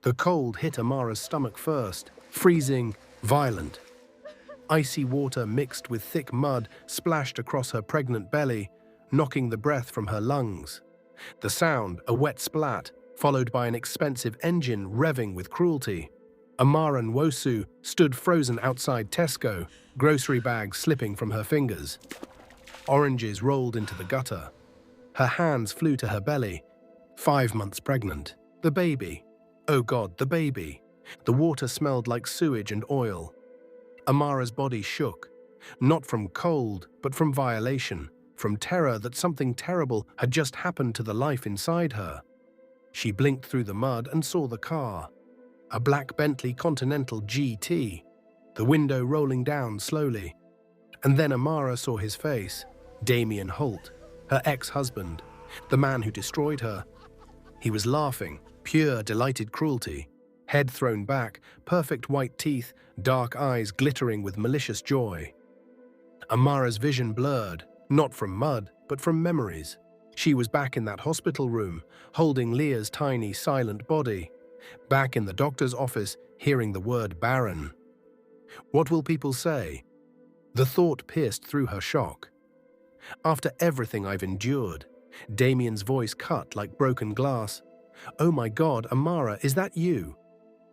The cold hit Amara's stomach first, freezing, violent. Icy water mixed with thick mud splashed across her pregnant belly, knocking the breath from her lungs. The sound, a wet splat, followed by an expensive engine revving with cruelty. Amara Nwosu stood frozen outside Tesco, grocery bags slipping from her fingers. Oranges rolled into the gutter. Her hands flew to her belly. 5 months pregnant. The baby. Oh God, the baby. The water smelled like sewage and oil. Amara's body shook, not from cold, but from violation, from terror that something terrible had just happened to the life inside her. She blinked through the mud and saw the car. A black Bentley Continental GT, the window rolling down slowly. And then Amara saw his face, Damian Holt, her ex-husband, the man who destroyed her. He was laughing, pure, delighted cruelty. Head thrown back, perfect white teeth, dark eyes glittering with malicious joy. Amara's vision blurred, not from mud, but from memories. She was back in that hospital room, holding Leah's tiny, silent body. Back in the doctor's office, hearing the word barren. What will people say? The thought pierced through her shock. After everything I've endured, Damian's voice cut like broken glass. Oh my God, Amara, is that you?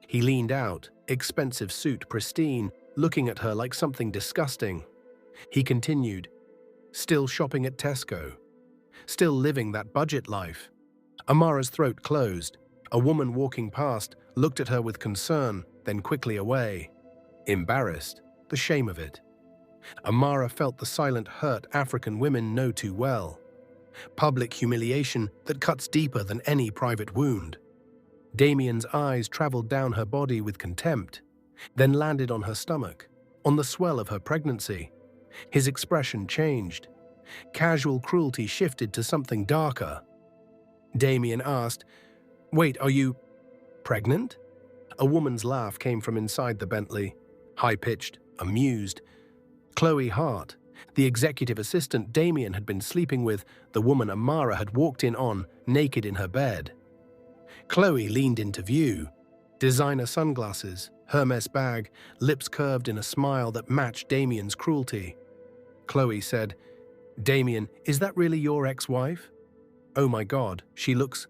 He leaned out, expensive suit pristine, looking at her like something disgusting. He continued, still shopping at Tesco, still living that budget life. Amara's throat closed. A woman walking past looked at her with concern, then quickly away. Embarrassed, the shame of it. Amara felt the silent hurt African women know too well. Public humiliation that cuts deeper than any private wound. Damian's eyes traveled down her body with contempt, then landed on her stomach, on the swell of her pregnancy. His expression changed. Casual cruelty shifted to something darker. Damian asked, "Wait, are you pregnant?" A woman's laugh came from inside the Bentley, high-pitched, amused. Chloe Hart, the executive assistant Damian had been sleeping with, the woman Amara had walked in on, naked in her bed. Chloe leaned into view. Designer sunglasses, Hermes bag, lips curved in a smile that matched Damian's cruelty. Chloe said, "Damian, is that really your ex-wife?" "Oh my God, she looks..."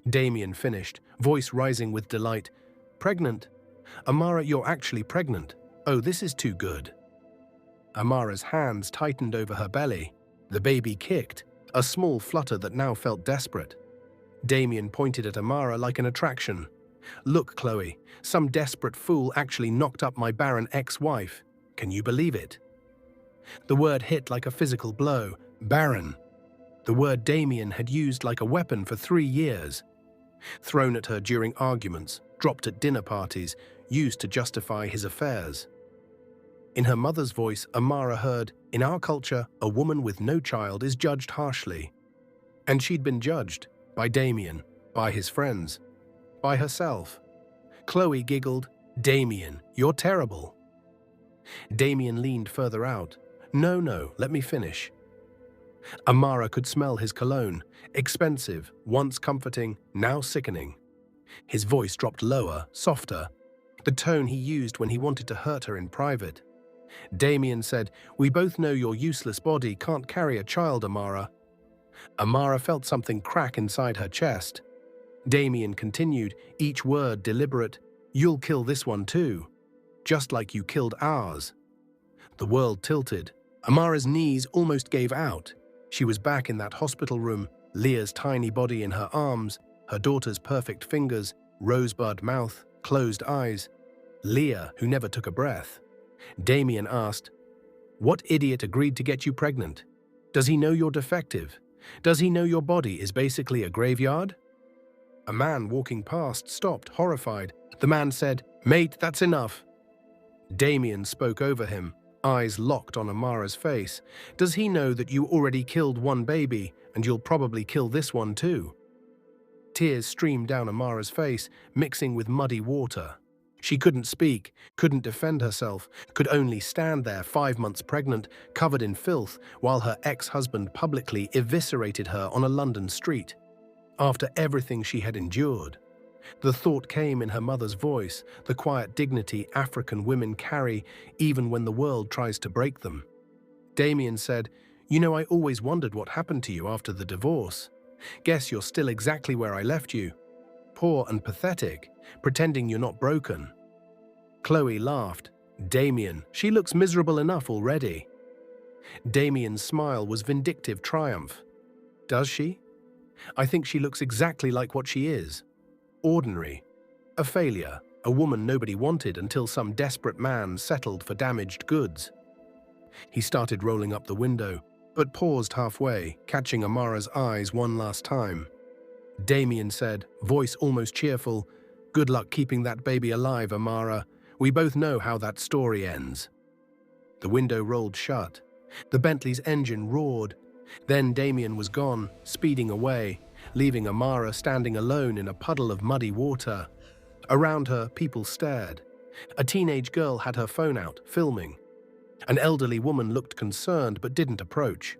Damian finished, voice rising with delight. "Pregnant? Amara, you're actually pregnant. Oh, this is too good." Amara's hands tightened over her belly. The baby kicked, a small flutter that now felt desperate. Damian pointed at Amara like an attraction. "Look, Chloe, some desperate fool actually knocked up my barren ex-wife. Can you believe it?" The word hit like a physical blow. Barren. The word Damian had used like a weapon for 3 years. Thrown at her during arguments, dropped at dinner parties, used to justify his affairs. In her mother's voice, Amara heard, "In our culture, a woman with no child is judged harshly." And she'd been judged. By Damian, by his friends, by herself. Chloe giggled, "Damian, you're terrible." Damian leaned further out. No, let me finish." Amara could smell his cologne, expensive, once comforting, now sickening. His voice dropped lower, softer, the tone he used when he wanted to hurt her in private. Damian said, "We both know your useless body can't carry a child, Amara." Amara felt something crack inside her chest. Damian continued, each word deliberate, "You'll kill this one too, just like you killed ours." The world tilted. Amara's knees almost gave out. She was back in that hospital room, Leah's tiny body in her arms, her daughter's perfect fingers, rosebud mouth, closed eyes. Leah, who never took a breath. Damian asked, "What idiot agreed to get you pregnant? Does he know you're defective? Does he know your body is basically a graveyard?" A man walking past stopped, horrified. The man said, "Mate, that's enough." Damian spoke over him, eyes locked on Amara's face. "Does he know that you already killed one baby, and you'll probably kill this one too?" Tears streamed down Amara's face, mixing with muddy water. She couldn't speak, couldn't defend herself, could only stand there 5 months pregnant, covered in filth, while her ex-husband publicly eviscerated her on a London street. After everything she had endured, The thought came in her mother's voice, the quiet dignity African women carry even when the world tries to break them. Damian said, "You know, I always wondered what happened to you after the divorce. Guess you're still exactly where I left you. Poor and pathetic, pretending you're not broken." Chloe laughed. "Damian, she looks miserable enough already." Damian's smile was vindictive triumph. "Does she? I think she looks exactly like what she is. Ordinary. A failure, a woman nobody wanted until some desperate man settled for damaged goods." He started rolling up the window, but paused halfway, catching Amara's eyes one last time. Damian said, voice almost cheerful, "Good luck keeping that baby alive, Amara. We both know how that story ends." The window rolled shut. The Bentley's engine roared. Then Damian was gone, speeding away, leaving Amara standing alone in a puddle of muddy water. Around her, people stared. A teenage girl had her phone out, filming. An elderly woman looked concerned but didn't approach.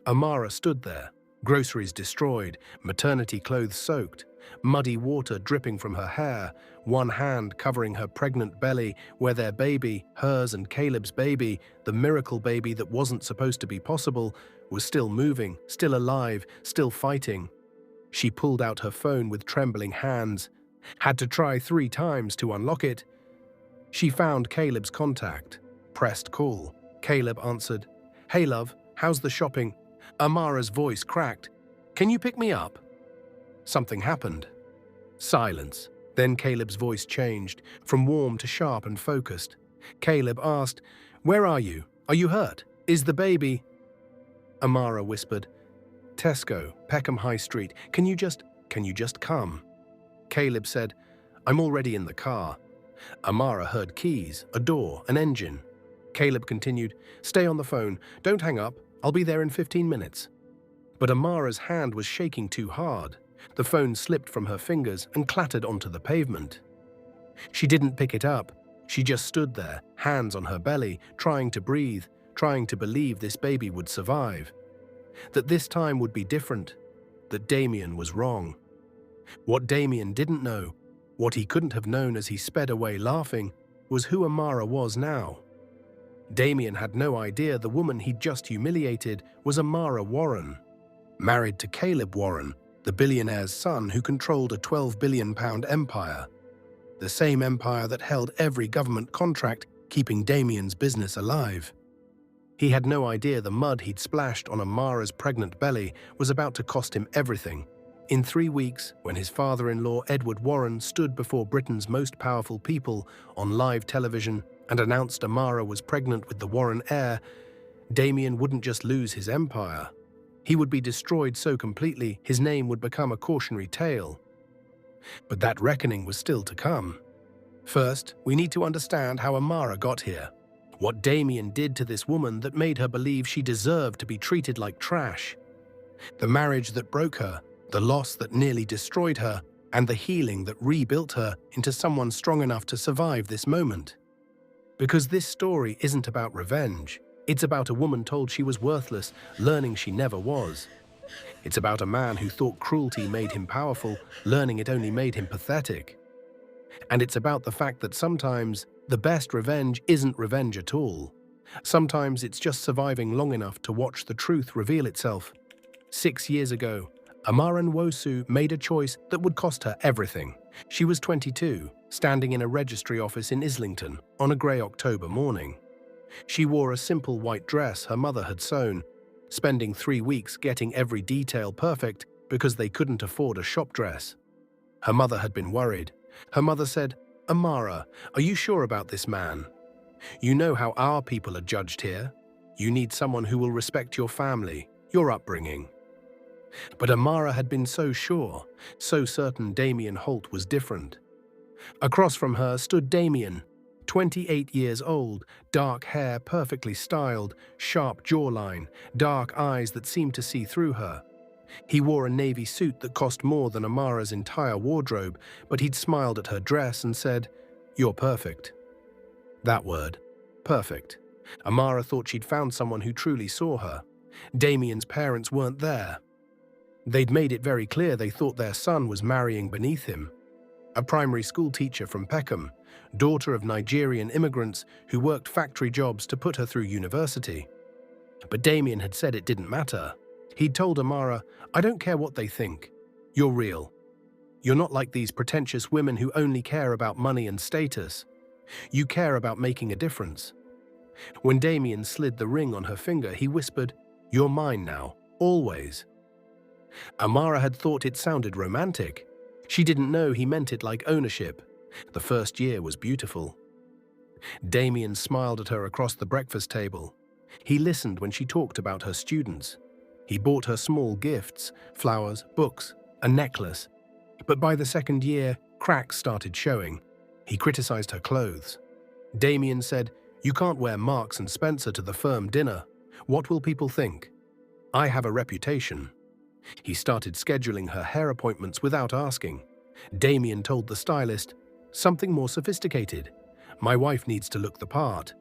Amara stood there, groceries destroyed, maternity clothes soaked, muddy water dripping from her hair, one hand covering her pregnant belly where their baby, hers and Caleb's baby, the miracle baby that wasn't supposed to be possible, was still moving, still alive, still fighting. She pulled out her phone with trembling hands, had to try 3 times to unlock it. She found Caleb's contact, pressed call. Caleb answered. "Hey love, how's the shopping?" Amara's voice cracked. "Can you pick me up?" Something happened. Silence. Then Caleb's voice changed, from warm to sharp and focused. Caleb asked, "Where are you? Are you hurt? Is the baby—" Amara whispered, "Tesco, Peckham High Street. Can you just come?" Caleb said, "I'm already in the car." Amara heard keys, a door, an engine. Caleb continued, "Stay on the phone. Don't hang up. I'll be there in 15 minutes. But Amara's hand was shaking too hard. The phone slipped from her fingers and clattered onto the pavement. She didn't pick it up. She just stood there, hands on her belly, trying to breathe, trying to believe this baby would survive. That this time would be different. That Damian was wrong. What Damian didn't know, what he couldn't have known as he sped away laughing, was who Amara was now. Damian had no idea the woman he'd just humiliated was Amara Warren, married to Caleb Warren, the billionaire's son who controlled a £12 billion empire, the same empire that held every government contract keeping Damian's business alive. He had no idea the mud he'd splashed on Amara's pregnant belly was about to cost him everything. In 3 weeks, when his father-in-law Edward Warren stood before Britain's most powerful people on live television and announced Amara was pregnant with the Warren heir, Damian wouldn't just lose his empire. He would be destroyed so completely his name would become a cautionary tale. But that reckoning was still to come. First, we need to understand how Amara got here. What Damian did to this woman that made her believe she deserved to be treated like trash. The marriage that broke her, the loss that nearly destroyed her, and the healing that rebuilt her into someone strong enough to survive this moment. Because this story isn't about revenge. It's about a woman told she was worthless, learning she never was. It's about a man who thought cruelty made him powerful, learning it only made him pathetic. And it's about the fact that sometimes the best revenge isn't revenge at all. Sometimes it's just surviving long enough to watch the truth reveal itself. 6 years ago, Amara Nwosu made a choice that would cost her everything. She was 22, standing in a registry office in Islington on a grey October morning. She wore a simple white dress her mother had sewn, spending 3 weeks getting every detail perfect because they couldn't afford a shop dress. Her mother had been worried. Her mother said, "Amara, are you sure about this man? You know how our people are judged here. You need someone who will respect your family, your upbringing." But Amara had been so sure, so certain Damian Holt was different. Across from her stood Damian, 28 years old, dark hair perfectly styled, sharp jawline, dark eyes that seemed to see through her. He wore a navy suit that cost more than Amara's entire wardrobe, but he'd smiled at her dress and said, "You're perfect." That word, perfect. Amara thought she'd found someone who truly saw her. Damian's parents weren't there. They'd made it very clear they thought their son was marrying beneath him. a primary school teacher from Peckham, daughter of Nigerian immigrants who worked factory jobs to put her through university. But Damian had said it didn't matter. He'd told Amara, "I don't care what they think. You're real. You're not like these pretentious women who only care about money and status. You care about making a difference." When Damian slid the ring on her finger, he whispered, "You're mine now, always." Amara had thought it sounded romantic. She didn't know he meant it like ownership. The first year was beautiful. Damian smiled at her across the breakfast table. He listened when she talked about her students. He bought her small gifts, flowers, books, a necklace. But by the second year, cracks started showing. He criticized her clothes. Damian said, "You can't wear Marks and Spencer to the firm dinner. What will people think? I have a reputation." He started scheduling her hair appointments without asking. Damian told the stylist, "Something more sophisticated. My wife needs to look the part."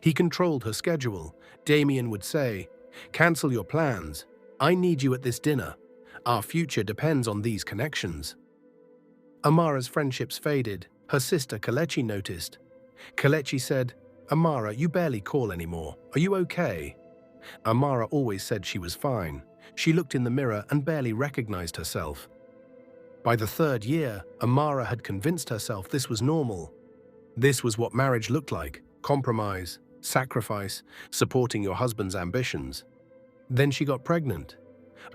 He controlled her schedule. Damian would say, "Cancel your plans. I need you at this dinner. Our future depends on these connections." Amara's friendships faded. Her sister Kelechi noticed. Kelechi said, "Amara, you barely call anymore. Are you okay?" Amara always said she was fine. She looked in the mirror and barely recognized herself. By the third year, Amara had convinced herself this was normal. This was what marriage looked like: compromise, sacrifice, supporting your husband's ambitions. Then she got pregnant.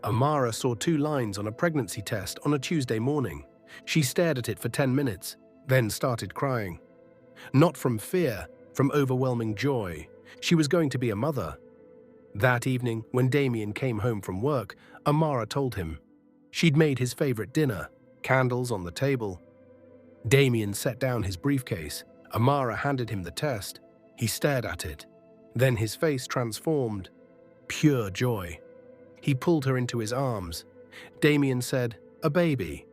Amara saw 2 lines on a pregnancy test on a Tuesday morning. She stared at it for 10 minutes, then started crying. Not from fear, from overwhelming joy. She was going to be a mother. That evening, when Damian came home from work, Amara told him. She'd made his favorite dinner, candles on the table. Damian set down his briefcase. Amara handed him the test. He stared at it. Then his face transformed. Pure joy. He pulled her into his arms. Damian said, "A baby."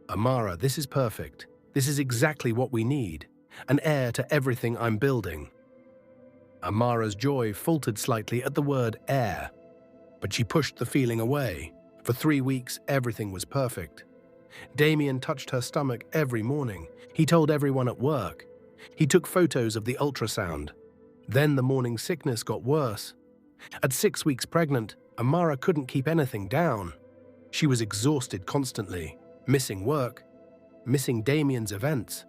"Amara, this is perfect. This is exactly what we need. An heir to everything I'm building." Amara's joy faltered slightly at the word heir, but she pushed the feeling away. For 3 weeks, everything was perfect. Damian touched her stomach every morning. He told everyone at work. He took photos of the ultrasound. Then the morning sickness got worse. At 6 weeks pregnant, Amara couldn't keep anything down. She was exhausted constantly, missing work, missing Damian's events.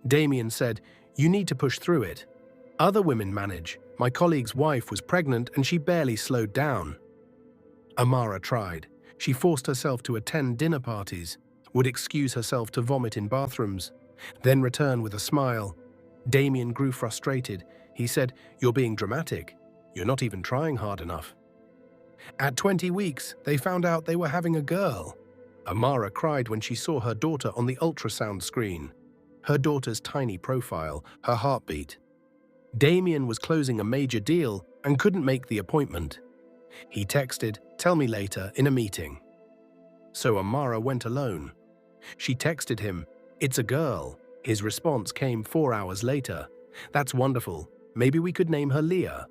Damian said, "You need to push through it. Other women manage. My colleague's wife was pregnant and she barely slowed down." Amara tried. She forced herself to attend dinner parties, would excuse herself to vomit in bathrooms, then return with a smile. Damian grew frustrated. He said, "You're being dramatic. You're not even trying hard enough." At 20 weeks, they found out they were having a girl. Amara cried when she saw her daughter on the ultrasound screen. Her daughter's tiny profile, her heartbeat. Damian was closing a major deal and couldn't make the appointment. He texted, "Tell me later," in a meeting. So Amara went alone. She texted him, "It's a girl." His response came 4 hours later. "That's wonderful. Maybe we could name her Leah."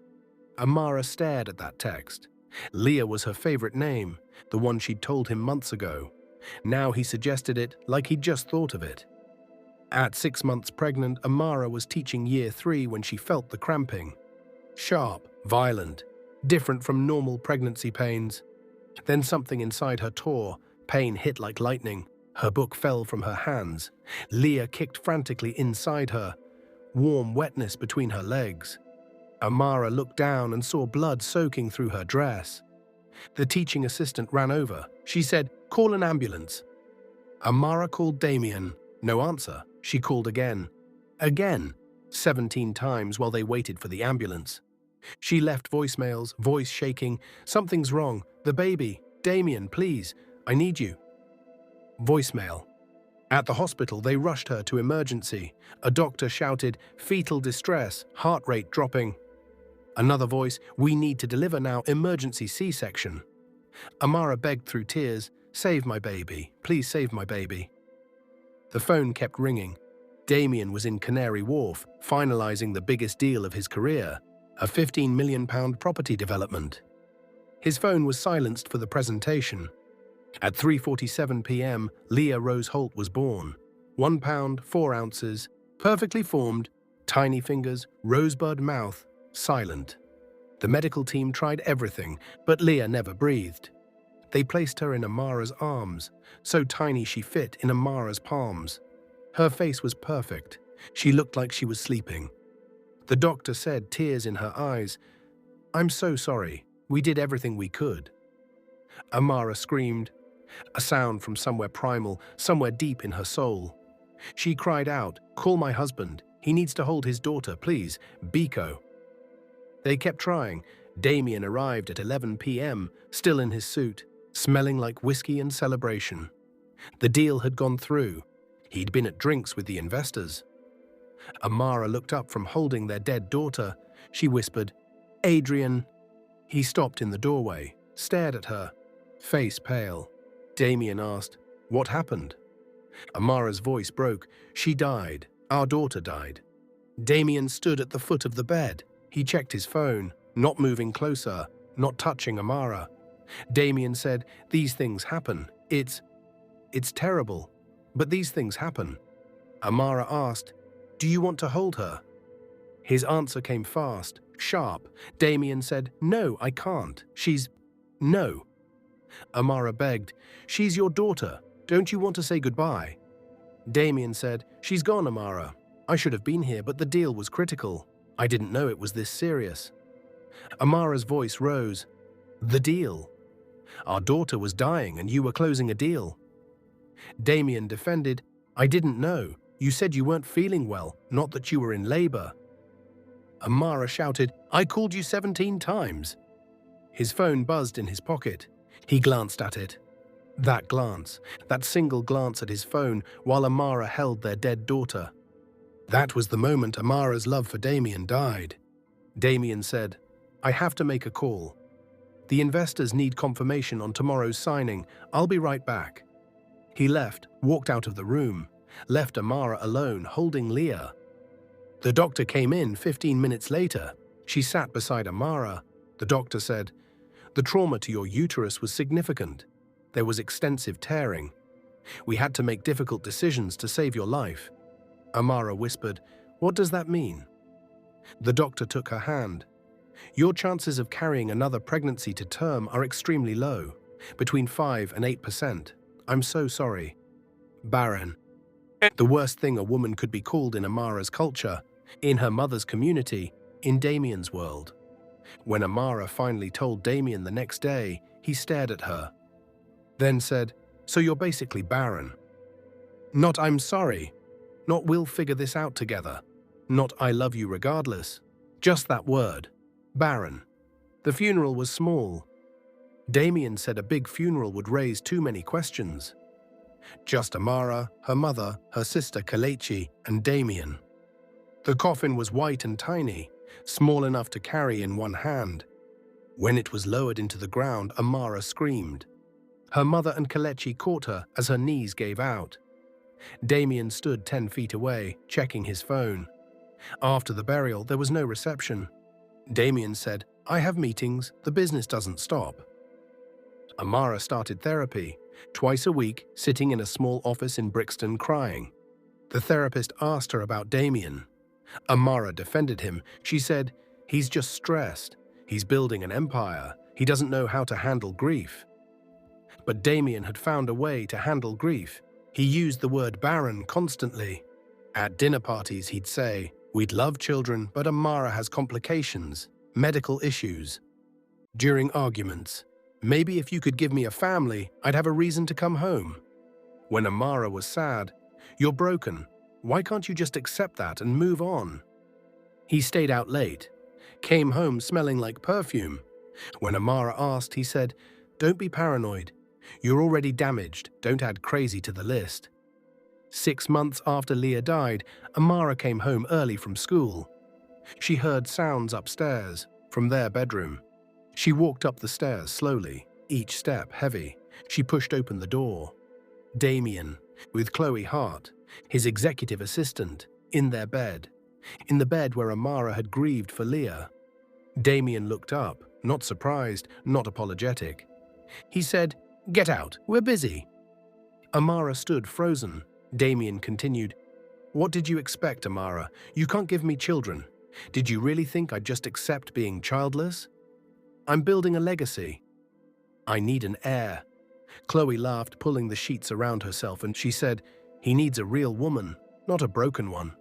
Amara stared at that text. Leah was her favorite name, the one she'd told him months ago. Now he suggested it like he'd just thought of it. At 6 months pregnant, Amara was teaching year 3 when she felt the cramping. Sharp, violent, different from normal pregnancy pains. Then something inside her tore. Pain hit like lightning. Her book fell from her hands. Leah kicked frantically inside her. Warm wetness between her legs. Amara looked down and saw blood soaking through her dress. The teaching assistant ran over. She said, "Call an ambulance." Amara called Damian. No answer. She called again. Again. 17 times while they waited for the ambulance. She left voicemails, voice shaking. "Something's wrong. The baby. Damian, please. I need you." Voicemail. At the hospital, they rushed her to emergency. A doctor shouted, "Fetal distress, heart rate dropping." Another voice, "We need to deliver now, emergency C-section." Amara begged through tears, "Save my baby. Please save my baby." The phone kept ringing. Damian was in Canary Wharf, finalizing the biggest deal of his career, a £15 million property development. His phone was silenced for the presentation. At 3:47 p.m., Leah Rose Holt was born. 1 pound, 4 ounces, perfectly formed, tiny fingers, rosebud mouth, silent. The medical team tried everything, but Leah never breathed. They placed her in Amara's arms, so tiny she fit in Amara's palms. Her face was perfect. She looked like she was sleeping. The doctor said, tears in her eyes, "I'm so sorry. We did everything we could." Amara screamed, a sound from somewhere primal, somewhere deep in her soul. She cried out, "Call my husband. He needs to hold his daughter, please. Biko." They kept trying. Damian arrived at 11 p.m., still in his suit, smelling like whiskey and celebration. The deal had gone through. He'd been at drinks with the investors. Amara looked up from holding their dead daughter. She whispered, "Adrian." He stopped in the doorway, stared at her, face pale. Damian asked, "What happened?" Amara's voice broke. "She died. Our daughter died." Damian stood at the foot of the bed. He checked his phone, not moving closer, not touching Amara. Damian said, "These things happen. It's terrible, but these things happen." Amara asked, "Do you want to hold her?" His answer came fast, sharp. Damian said, "No, I can't. No." Amara begged, "She's your daughter. Don't you want to say goodbye?" Damian said, "She's gone, Amara. I should have been here, but the deal was critical. I didn't know it was this serious." Amara's voice rose. "The deal? Our daughter was dying and you were closing a deal." Damian defended, "I didn't know. You said you weren't feeling well, not that you were in labor." Amara shouted, "I called you 17 times." His phone buzzed in his pocket. He glanced at it. That glance, that single glance at his phone while Amara held their dead daughter. That was the moment Amara's love for Damian died. Damian said, "I have to make a call. The investors need confirmation on tomorrow's signing. I'll be right back." He left, walked out of the room, left Amara alone holding Leah. The doctor came in 15 minutes later. She sat beside Amara. The doctor said, "The trauma to your uterus was significant. There was extensive tearing. We had to make difficult decisions to save your life." Amara whispered, "What does that mean?" The doctor took her hand. "Your chances of carrying another pregnancy to term are extremely low, between 5 and 8%. I'm so sorry." Barren. The worst thing a woman could be called in Amara's culture, in her mother's community, in Damian's world. When Amara finally told Damian the next day, he stared at her, then said, "So you're basically barren." Not "I'm sorry," not "we'll figure this out together," not "I love you regardless." Just that word, barren. The funeral was small. Damian said a big funeral would raise too many questions. Just Amara, her mother, her sister Kelechi, and Damian. The coffin was white and tiny, small enough to carry in one hand. When it was lowered into the ground, Amara screamed. Her mother and Kelechi caught her as her knees gave out. Damian stood 10 feet away, checking his phone. After the burial, there was no reception. Damian said, "I have meetings, the business doesn't stop." Amara started therapy, twice a week, sitting in a small office in Brixton crying. The therapist asked her about Damian. Amara defended him. She said, "He's just stressed. He's building an empire. He doesn't know how to handle grief." But Damian had found a way to handle grief. He used the word barren constantly. At dinner parties, he'd say, "We'd love children, but Amara has complications, medical issues." During arguments, "Maybe if you could give me a family, I'd have a reason to come home." When Amara was sad, "You're broken. Why can't you just accept that and move on?" He stayed out late, came home smelling like perfume. When Amara asked, he said, "Don't be paranoid. You're already damaged. Don't add crazy to the list." 6 months after Leah died, Amara came home early from school. She heard sounds upstairs, from their bedroom. She walked up the stairs slowly, each step heavy. She pushed open the door. Damian, with Chloe Hart, his executive assistant, in their bed. In the bed where Amara had grieved for Leah. Damian looked up, not surprised, not apologetic. He said, Get out, we're busy." Amara stood frozen. Damian continued, "What did you expect, Amara? You can't give me children. Did you really think I'd just accept being childless? I'm building a legacy. I need an heir." Chloe laughed, pulling the sheets around herself, and she said, "He needs a real woman, not a broken one."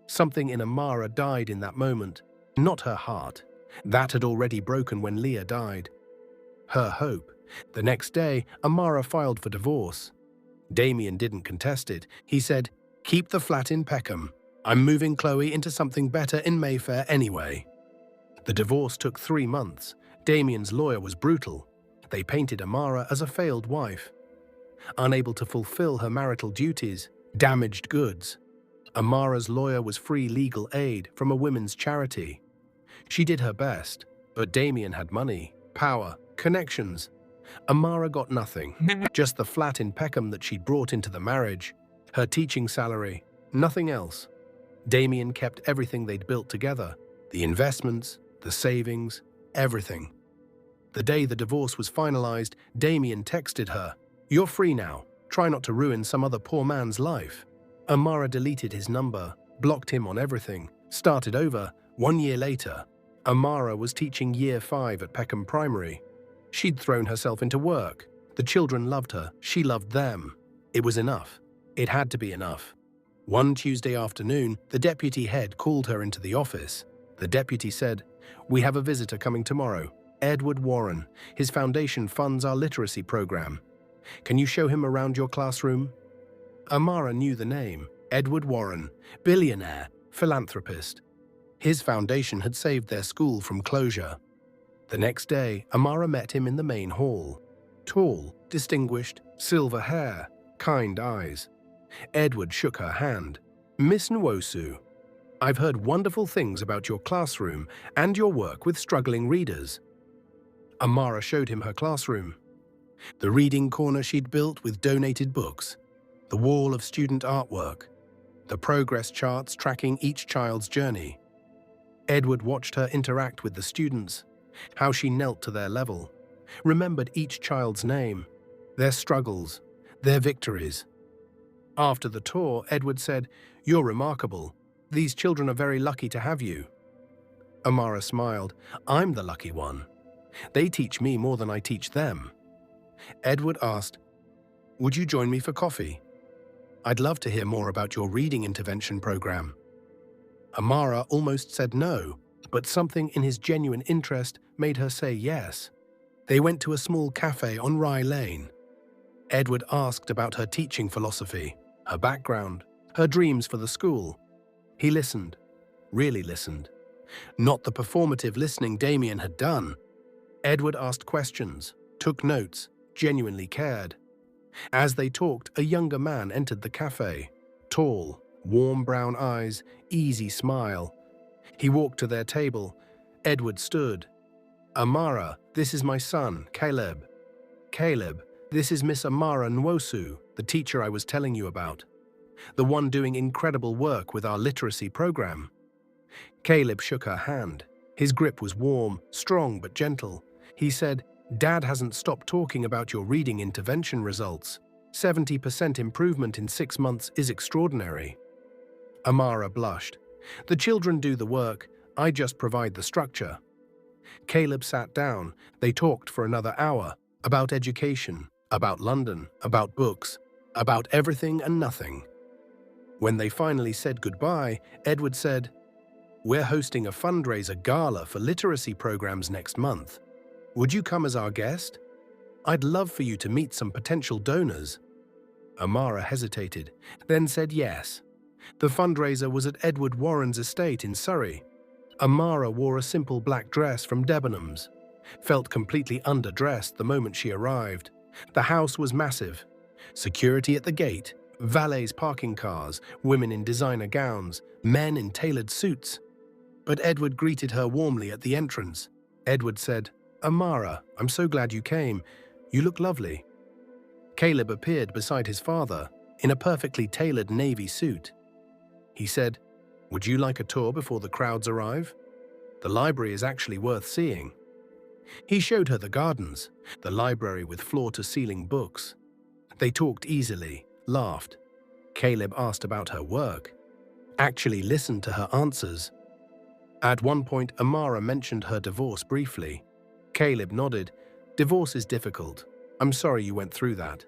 Something in Amara died in that moment, not her heart. That had already broken when Leah died. Her hope. The next day, Amara filed for divorce. Damian didn't contest it. He said, "Keep the flat in Peckham. I'm moving Chloe into something better in Mayfair anyway." The divorce took 3 months. Damian's lawyer was brutal. They painted Amara as a failed wife, unable to fulfill her marital duties, damaged goods. Amara's lawyer was free legal aid from a women's charity. She did her best, but Damian had money, power, connections. Amara got nothing, just the flat in Peckham that she'd brought into the marriage, her teaching salary, nothing else. Damian kept everything they'd built together, the investments, the savings, everything. The day the divorce was finalized, Damian texted her, "You're free now. Try not to ruin some other poor man's life." Amara deleted his number, blocked him on everything, started over. 1 year later, Amara was teaching Year 5 at Peckham Primary. She'd thrown herself into work. The children loved her. She loved them. It was enough. It had to be enough. One Tuesday afternoon, the deputy head called her into the office. The deputy said, "We have a visitor coming tomorrow, Edward Warren. His foundation funds our literacy program. Can you show him around your classroom?" Amara knew the name, Edward Warren, billionaire, philanthropist. His foundation had saved their school from closure. The next day, Amara met him in the main hall. Tall, distinguished, silver hair, kind eyes. Edward shook her hand. "Miss Nwosu, I've heard wonderful things about your classroom and your work with struggling readers." Amara showed him her classroom. The reading corner she'd built with donated books, the wall of student artwork, the progress charts tracking each child's journey. Edward watched her interact with the students, how she knelt to their level, remembered each child's name, their struggles, their victories. After the tour, Edward said, "You're remarkable. These children are very lucky to have you." Amara smiled. "I'm the lucky one. They teach me more than I teach them." Edward asked, "Would you join me for coffee? I'd love to hear more about your reading intervention program." Amara almost said no, but something in his genuine interest made her say yes. They went to a small cafe on Rye Lane. Edward asked about her teaching philosophy, her background, her dreams for the school. He listened, really listened. Not the performative listening Damian had done. Edward asked questions, took notes, genuinely cared. As they talked, a younger man entered the cafe. Tall, warm brown eyes, easy smile. He walked to their table. Edward stood. "Amara, this is my son, Caleb. Caleb, this is Miss Amara Nwosu, the teacher I was telling you about. The one doing incredible work with our literacy program." Caleb shook her hand. His grip was warm, strong but gentle. He said, "Dad hasn't stopped talking about your reading intervention results. 70% improvement in 6 months is extraordinary." Amara blushed. "The children do the work, I just provide the structure." Caleb sat down. They talked for another hour, about education, about London, about books, about everything and nothing. When they finally said goodbye, Edward said, "We're hosting a fundraiser gala for literacy programs next month. Would you come as our guest? I'd love for you to meet some potential donors." Amara hesitated, then said yes. The fundraiser was at Edward Warren's estate in Surrey. Amara wore a simple black dress from Debenhams, felt completely underdressed the moment she arrived. The house was massive. Security at the gate, valets parking cars, women in designer gowns, men in tailored suits. But Edward greeted her warmly at the entrance. Edward said, "Amara, I'm so glad you came. You look lovely." Caleb appeared beside his father, in a perfectly tailored navy suit. He said, "Would you like a tour before the crowds arrive? The library is actually worth seeing." He showed her the gardens, the library with floor-to-ceiling books. They talked easily, laughed. Caleb asked about her work, actually listened to her answers. At one point, Amara mentioned her divorce briefly. Caleb nodded. Divorce is difficult. I'm sorry you went through that.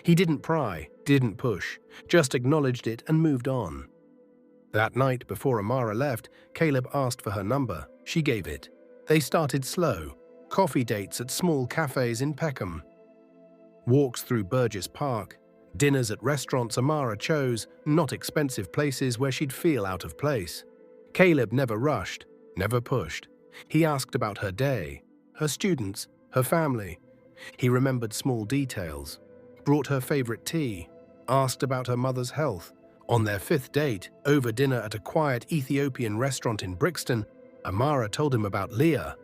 He didn't pry, didn't push, just acknowledged it and moved on. That night, before Amara left, Caleb asked for her number. She gave it. They started slow, coffee dates at small cafes in Peckham. Walks through Burgess Park, dinners at restaurants Amara chose, not expensive places where she'd feel out of place. Caleb never rushed, never pushed. He asked about her day, her students, her family. He remembered small details, brought her favorite tea, asked about her mother's health. On their fifth date, over dinner at a quiet Ethiopian restaurant in Brixton, Amara told him about Leah.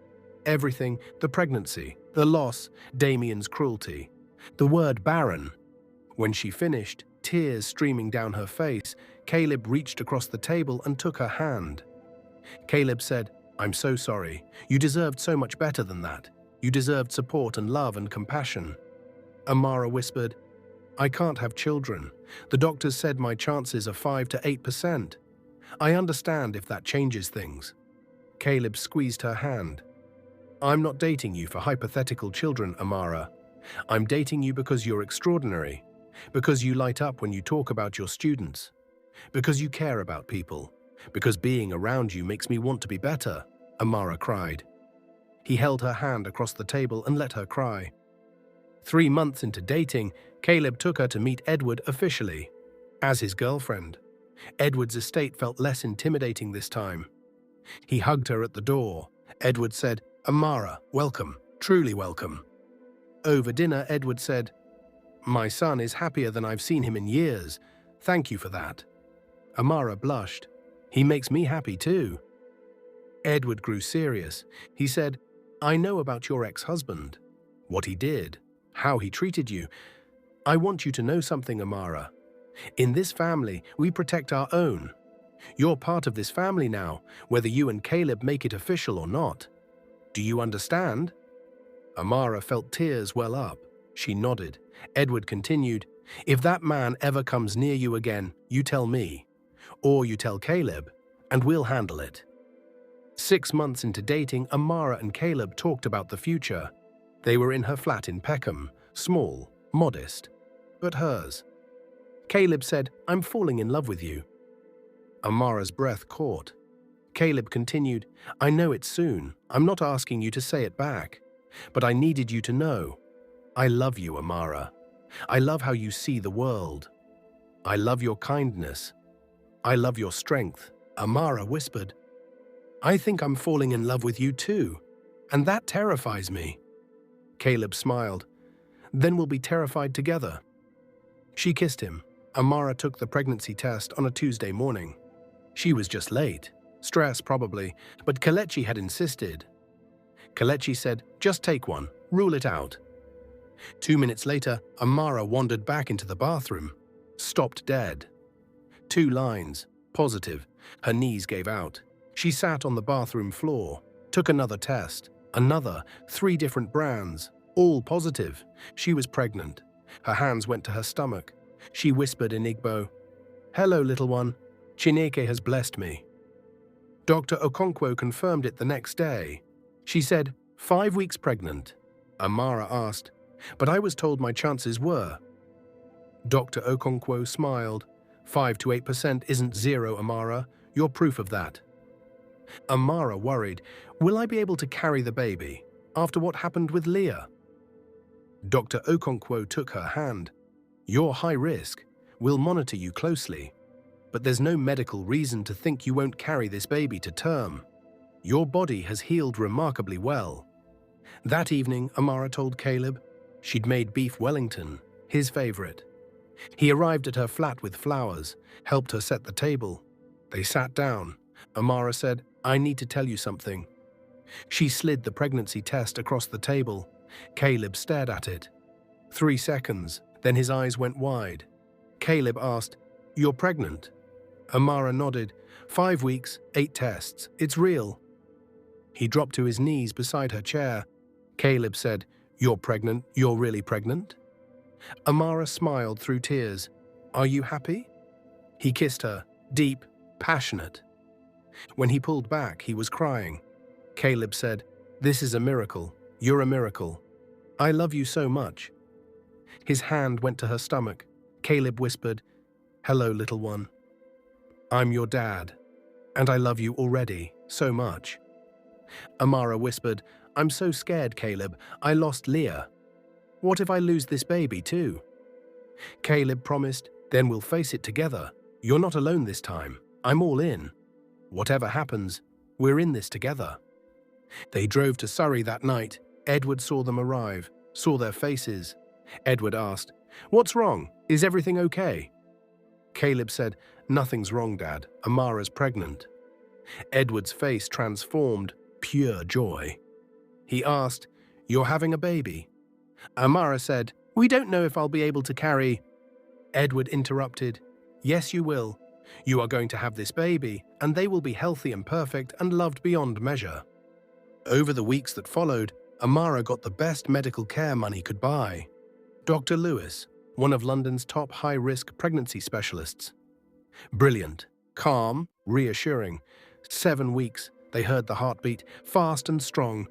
Everything, the pregnancy, the loss, Damian's cruelty, the word barren. When she finished, tears streaming down her face, Caleb reached across the table and took her hand. Caleb said, "I'm so sorry. You deserved so much better than that. You deserved support and love and compassion." Amara whispered, "I can't have children. The doctors said my chances are 5 to 8%. I understand if that changes things." Caleb squeezed her hand. "I'm not dating you for hypothetical children, Amara. I'm dating you because you're extraordinary, because you light up when you talk about your students, because you care about people, because being around you makes me want to be better," Amara cried. He held her hand across the table and let her cry. 3 months into dating, Caleb took her to meet Edward officially, as his girlfriend. Edward's estate felt less intimidating this time. He hugged her at the door. Edward said, "Amara, welcome, truly welcome." Over dinner, Edward said, "My son is happier than I've seen him in years. Thank you for that." Amara blushed. "He makes me happy too." Edward grew serious. He said, "I know about your ex-husband, what he did, how he treated you. I want you to know something, Amara. In this family, we protect our own. You're part of this family now, whether you and Caleb make it official or not. Do you understand?" Amara felt tears well up. She nodded. Edward continued, "If that man ever comes near you again, you tell me. Or you tell Caleb, and we'll handle it." 6 months into dating, Amara and Caleb talked about the future. They were in her flat in Peckham, small, modest, but hers. Caleb said, "I'm falling in love with you." Amara's breath caught. Caleb continued, "I know it's soon. I'm not asking you to say it back. But I needed you to know. I love you, Amara. I love how you see the world. I love your kindness. I love your strength." Amara whispered, "I think I'm falling in love with you too, and that terrifies me." Caleb smiled. "Then we'll be terrified together." She kissed him. Amara took the pregnancy test on a Tuesday morning. She was just late. Stress, probably, but Kelechi had insisted. Kelechi said, "Just take one, rule it out." 2 minutes later, Amara wandered back into the bathroom, stopped dead. 2 lines, positive. Her knees gave out. She sat on the bathroom floor, took another test, another, 3 different brands, all positive. She was pregnant. Her hands went to her stomach. She whispered in Igbo, "Hello, little one. Chineke has blessed me." Dr. Okonkwo confirmed it the next day. She said, 5 weeks pregnant. Amara asked, "But I was told my chances were." Dr. Okonkwo smiled. 5 to 8% isn't zero, Amara. You're proof of that. Amara worried, "Will I be able to carry the baby after what happened with Leah?" Dr. Okonkwo took her hand. "You're high risk. We'll monitor you closely. But there's no medical reason to think you won't carry this baby to term. Your body has healed remarkably well." That evening, Amara told Caleb she'd made beef Wellington, his favorite. He arrived at her flat with flowers, helped her set the table. They sat down. Amara said, "I need to tell you something." She slid the pregnancy test across the table. Caleb stared at it. 3 seconds, then his eyes went wide. Caleb asked, "You're pregnant?" Amara nodded. 5 weeks, 8 tests. It's real. He dropped to his knees beside her chair. Caleb said, "You're pregnant? You're really pregnant?" Amara smiled through tears. "Are you happy?" He kissed her, deep, passionate. When he pulled back, he was crying. Caleb said, "This is a miracle. You're a miracle. I love you so much." His hand went to her stomach. Caleb whispered, "Hello, little one. I'm your dad, and I love you already so much." Amara whispered, "I'm so scared, Caleb. I lost Leah. What if I lose this baby too?" Caleb promised, "Then we'll face it together. You're not alone this time. I'm all in. Whatever happens, we're in this together." They drove to Surrey that night. Edward saw them arrive, saw their faces. Edward asked, "What's wrong? Is everything okay?" Caleb said, "Nothing's wrong, Dad. Amara's pregnant." Edward's face transformed, pure joy. He asked, "You're having a baby?" Amara said, "We don't know if I'll be able to carry." Edward interrupted, "Yes, you will. You are going to have this baby, and they will be healthy and perfect and loved beyond measure." Over the weeks that followed, Amara got the best medical care money could buy. Dr. Lewis, one of London's top high-risk pregnancy specialists. Brilliant, calm, reassuring. 7 weeks, they heard the heartbeat, fast and strong.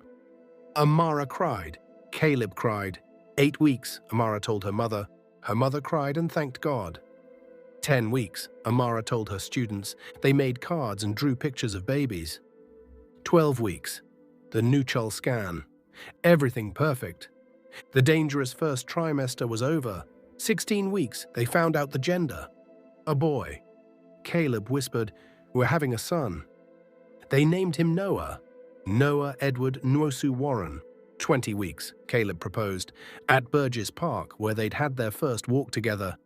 Amara cried. Caleb cried. 8 weeks, Amara told her mother. Her mother cried and thanked God. 10 weeks, Amara told her students. They made cards and drew pictures of babies. 12 weeks, the nuptial scan. Everything perfect. The dangerous first trimester was over. 16 weeks, they found out the gender. A boy. Caleb whispered, "We're having a son." They named him Noah. Noah Edward Nwosu Warren. 20 weeks, Caleb proposed, at Burgess Park, where they'd had their first walk together.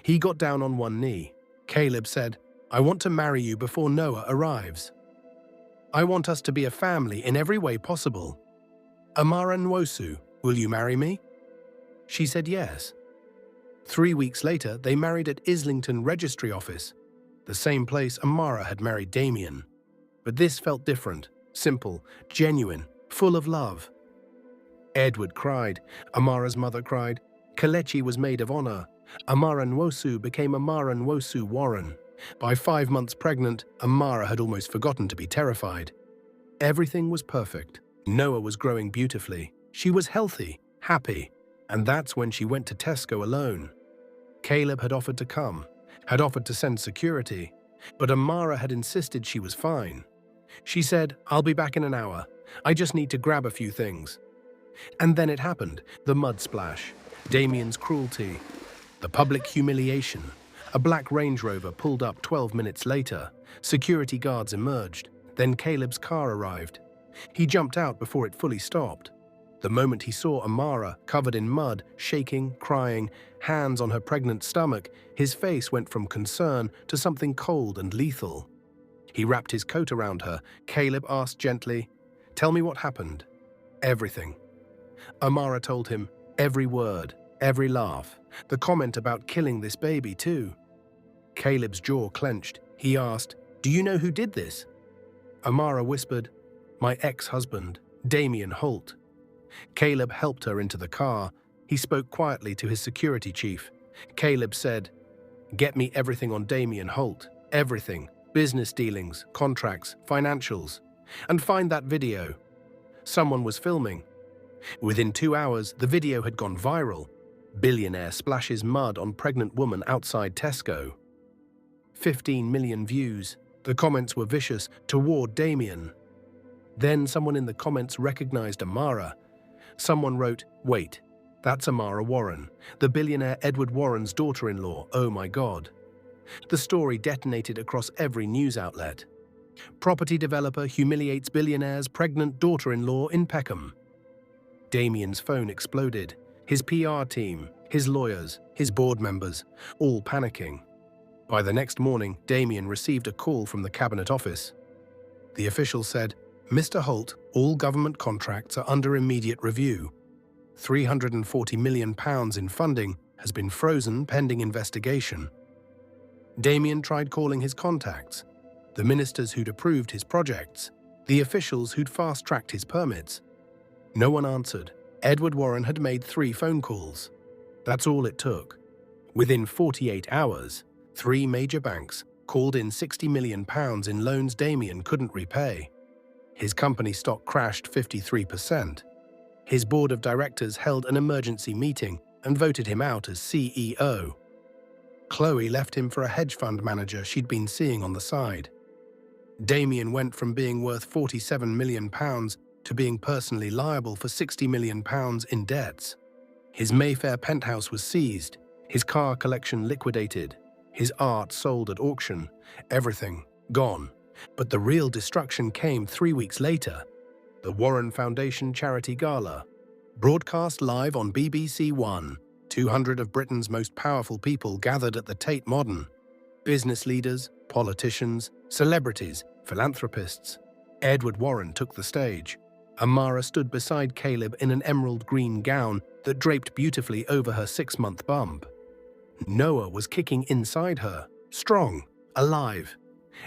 He got down on one knee. Caleb said, "I want to marry you before Noah arrives. I want us to be a family in every way possible. Amara Nwosu, will you marry me?" She said yes. 3 weeks later, they married at Islington Registry Office, the same place Amara had married Damian. But this felt different, simple, genuine, full of love. Edward cried. Amara's mother cried. Kelechi was maid of honor. Amara Nwosu became Amara Nwosu Warren. By 5 months pregnant, Amara had almost forgotten to be terrified. Everything was perfect. Noah was growing beautifully. She was healthy, happy, and that's when she went to Tesco alone. Caleb had offered to come, had offered to send security, but Amara had insisted she was fine. She said, "I'll be back in an hour. I just need to grab a few things." And then it happened, the mud splash, Damian's cruelty, the public humiliation. A black Range Rover pulled up 12 minutes later. Security guards emerged. Then Caleb's car arrived. He jumped out before it fully stopped. The moment he saw Amara, covered in mud, shaking, crying, hands on her pregnant stomach, his face went from concern to something cold and lethal. He wrapped his coat around her. Caleb asked gently, "Tell me what happened." "Everything." Amara told him, every word, every laugh, the comment about killing this baby too. Caleb's jaw clenched. He asked, "Do you know who did this?" Amara whispered, "My ex-husband, Damian Holt." Caleb helped her into the car. He spoke quietly to his security chief. Caleb said, "Get me everything on Damian Holt, everything, business dealings, contracts, financials, and find that video." Someone was filming. Within 2 hours, the video had gone viral. Billionaire splashes mud on pregnant woman outside Tesco. 15 million views. The comments were vicious toward Damian. Then someone in the comments recognized Amara. Someone wrote, "Wait, that's Amara Warren, the billionaire Edward Warren's daughter-in-law, oh my God." The story detonated across every news outlet. Property developer humiliates billionaire's pregnant daughter-in-law in Peckham. Damian's phone exploded. His PR team, his lawyers, his board members, all panicking. By the next morning, Damian received a call from the Cabinet Office. The official said, "Mr. Holt, all government contracts are under immediate review. £340 million in funding has been frozen pending investigation." Damian tried calling his contacts, the ministers who'd approved his projects, the officials who'd fast-tracked his permits. No one answered. Edward Warren had made 3 phone calls. That's all it took. Within 48 hours, 3 major banks called in £60 million in loans Damian couldn't repay. His company stock crashed 53%. His board of directors held an emergency meeting and voted him out as CEO. Chloe left him for a hedge fund manager she'd been seeing on the side. Damian went from being worth £47 million to being personally liable for £60 million in debts. His Mayfair penthouse was seized, his car collection liquidated, his art sold at auction, everything gone. But the real destruction came 3 weeks later. The Warren Foundation Charity Gala, broadcast live on BBC One. 200 of Britain's most powerful people gathered at the Tate Modern. Business leaders, politicians, celebrities, philanthropists. Edward Warren took the stage. Amara stood beside Caleb in an emerald green gown that draped beautifully over her 6-month bump. Noah was kicking inside her, strong, alive.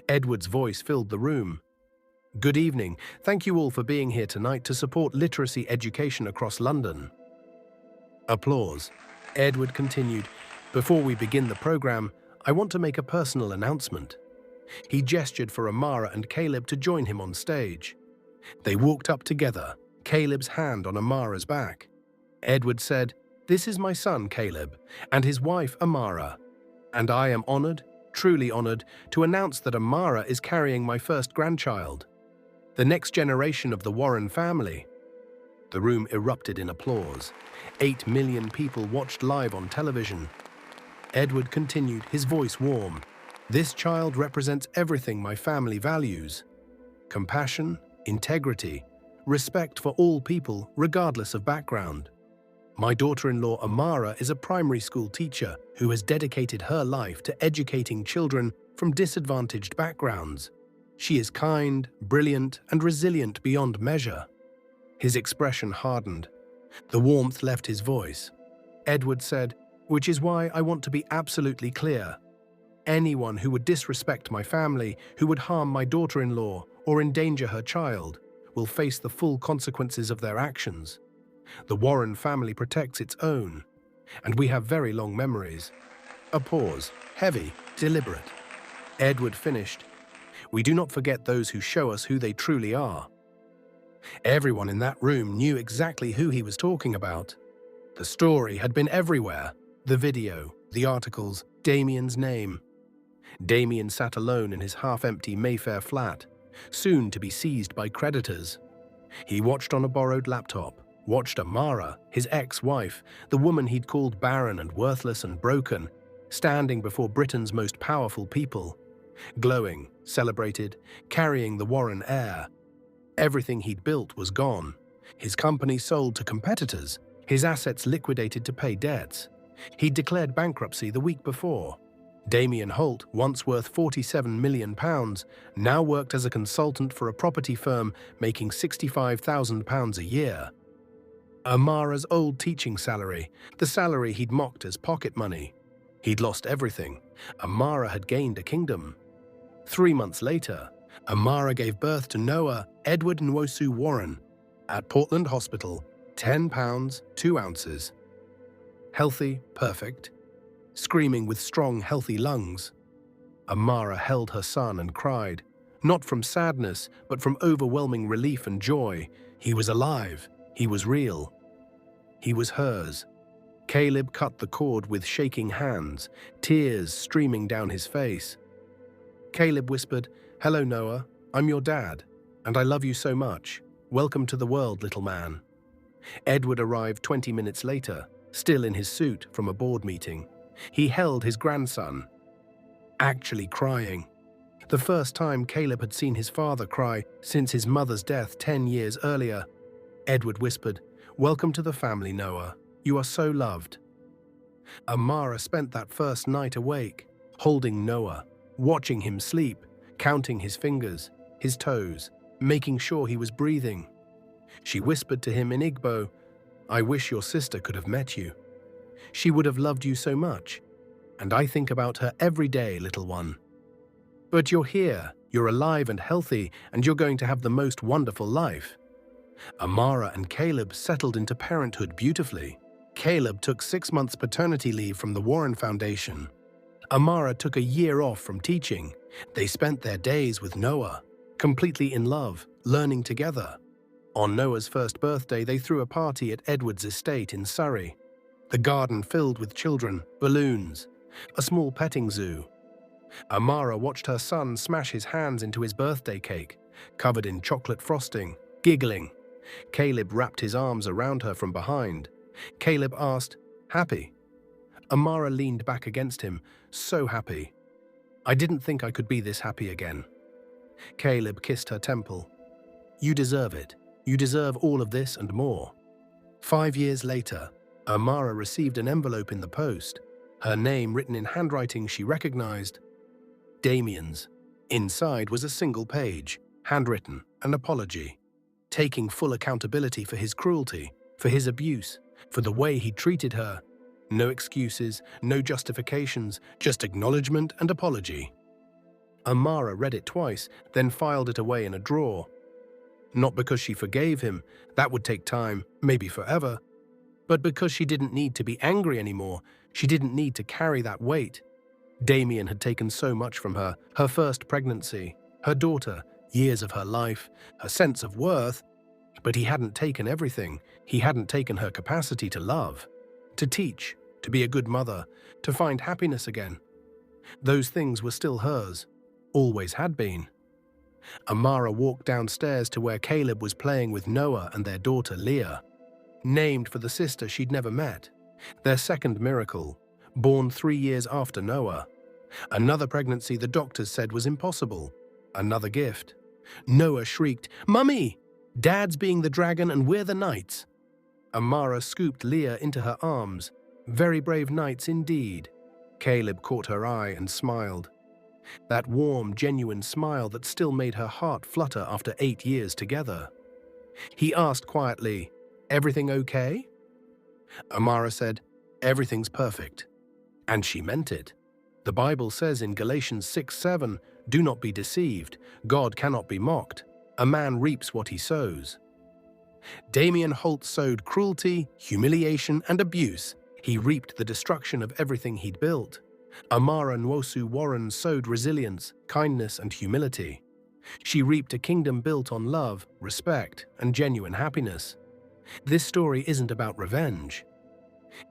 Edward's voice filled the room. Good evening. Thank you all for being here tonight to support literacy education across London. Applause. Edward continued, Before we begin the program, I want to make a personal announcement. He gestured for Amara and Caleb to join him on stage. They walked up together, Caleb's hand on Amara's back. Edward said, This is my son, Caleb, and his wife, Amara. And I am honored, truly honored, to announce that Amara is carrying my first grandchild, the next generation of the Warren family. The room erupted in applause. 8 million people watched live on television. Edward continued, his voice warm. This child represents everything my family values. Compassion, integrity, respect for all people, regardless of background. My daughter-in-law Amara is a primary school teacher who has dedicated her life to educating children from disadvantaged backgrounds. She is kind, brilliant, and resilient beyond measure. His expression hardened. The warmth left his voice. Edward said, Which is why I want to be absolutely clear. Anyone who would disrespect my family, who would harm my daughter-in-law or endanger her child, will face the full consequences of their actions. The Warren family protects its own, and we have very long memories. A pause, heavy, deliberate. Edward finished. We do not forget those who show us who they truly are. Everyone in that room knew exactly who he was talking about. The story had been everywhere. The video, the articles, Damian's name. Damian sat alone in his half-empty Mayfair flat, soon to be seized by creditors. He watched on a borrowed laptop, watched Amara, his ex-wife, the woman he'd called barren and worthless and broken, standing before Britain's most powerful people, glowing, celebrated, carrying the Warren heir. Everything he'd built was gone. His company sold to competitors, his assets liquidated to pay debts. He'd declared bankruptcy the week before. Damian Holt, once worth £47 million, now worked as a consultant for a property firm making £65,000 a year. Amara's old teaching salary, the salary he'd mocked as pocket money. He'd lost everything. Amara had gained a kingdom. 3 months later, Amara gave birth to Noah Edward Nwosu Warren at Portland Hospital, £10, 2 ounces. Healthy, perfect, screaming with strong, healthy lungs. Amara held her son and cried, not from sadness, but from overwhelming relief and joy. He was alive. He was real. He was hers. Caleb cut the cord with shaking hands, tears streaming down his face. Caleb whispered, Hello, Noah. I'm your dad, and I love you so much. Welcome to the world, little man. Edward arrived 20 minutes later, still in his suit from a board meeting. He held his grandson, actually crying. The first time Caleb had seen his father cry since his mother's death 10 years earlier. Edward whispered, Welcome to the family, Noah. You are so loved. Amara spent that first night awake, holding Noah, watching him sleep, counting his fingers, his toes, making sure he was breathing. She whispered to him in Igbo, I wish your sister could have met you. She would have loved you so much, and I think about her every day, little one. But you're here, you're alive and healthy, and you're going to have the most wonderful life. Amara and Caleb settled into parenthood beautifully. Caleb took 6 months paternity leave from the Warren Foundation. Amara took a year off from teaching. They spent their days with Noah, completely in love, learning together. On Noah's first birthday, they threw a party at Edward's estate in Surrey. The garden filled with children, balloons, a small petting zoo. Amara watched her son smash his hands into his birthday cake, covered in chocolate frosting, giggling. Caleb wrapped his arms around her from behind. Caleb asked, "Happy?" Amara leaned back against him, so happy. "I didn't think I could be this happy again." Caleb kissed her temple. "You deserve it. You deserve all of this and more." 5 years later, Amara received an envelope in the post, her name written in handwriting she recognized. Damian's. Inside was a single page, handwritten, an apology, taking full accountability for his cruelty, for his abuse, for the way he treated her. No excuses, no justifications, just acknowledgement and apology. Amara read it twice, then filed it away in a drawer. Not because she forgave him, that would take time, maybe forever, but because she didn't need to be angry anymore. She didn't need to carry that weight. Damian had taken so much from her, her first pregnancy, her daughter, years of her life, her sense of worth, but he hadn't taken everything. He hadn't taken her capacity to love, to teach, to be a good mother, to find happiness again. Those things were still hers, always had been. Amara walked downstairs to where Caleb was playing with Noah and their daughter Leah, named for the sister she'd never met, their second miracle, born 3 years after Noah. Another pregnancy the doctors said was impossible. Another gift. Noah shrieked, "Mummy! Dad's being the dragon and we're the knights." Amara scooped Leah into her arms. Very brave knights indeed. Caleb caught her eye and smiled. That warm, genuine smile that still made her heart flutter after 8 years together. He asked quietly, "Everything okay?" Amara said, "Everything's perfect." And she meant it. The Bible says in Galatians 6:7, "Do not be deceived. God cannot be mocked. A man reaps what he sows." Damian Holt sowed cruelty, humiliation, and abuse. He reaped the destruction of everything he'd built. Amara Warren sowed resilience, kindness, and humility. She reaped a kingdom built on love, respect, and genuine happiness. This story isn't about revenge.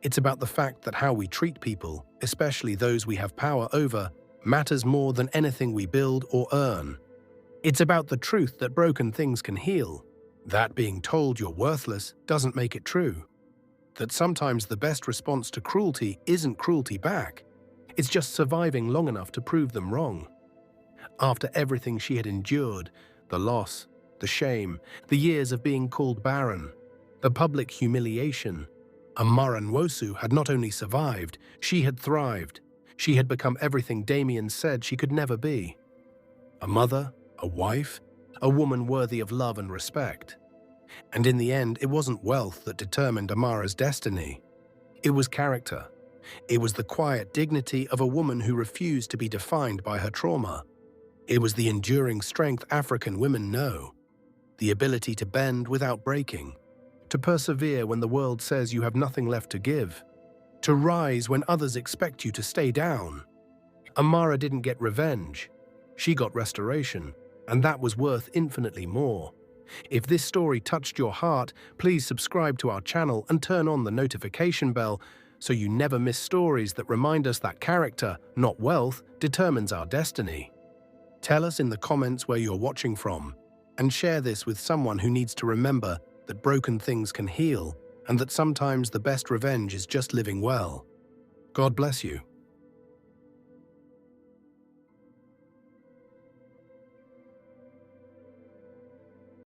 It's about the fact that how we treat people, especially those we have power over, matters more than anything we build or earn. It's about the truth that broken things can heal. That being told you're worthless doesn't make it true. That sometimes the best response to cruelty isn't cruelty back. It's just surviving long enough to prove them wrong. After everything she had endured, the loss, the shame, the years of being called barren, the public humiliation, Amara had not only survived, she had thrived. She had become everything Damian said she could never be. A mother, a wife, a woman worthy of love and respect. And in the end, it wasn't wealth that determined Amara's destiny. It was character. It was the quiet dignity of a woman who refused to be defined by her trauma. It was the enduring strength African women know. The ability to bend without breaking. To persevere when the world says you have nothing left to give. To rise when others expect you to stay down. Amara didn't get revenge. She got restoration, and that was worth infinitely more. If this story touched your heart, please subscribe to our channel and turn on the notification bell so you never miss stories that remind us that character, not wealth, determines our destiny. Tell us in the comments where you're watching from, and share this with someone who needs to remember that broken things can heal, and that sometimes the best revenge is just living well. God bless you.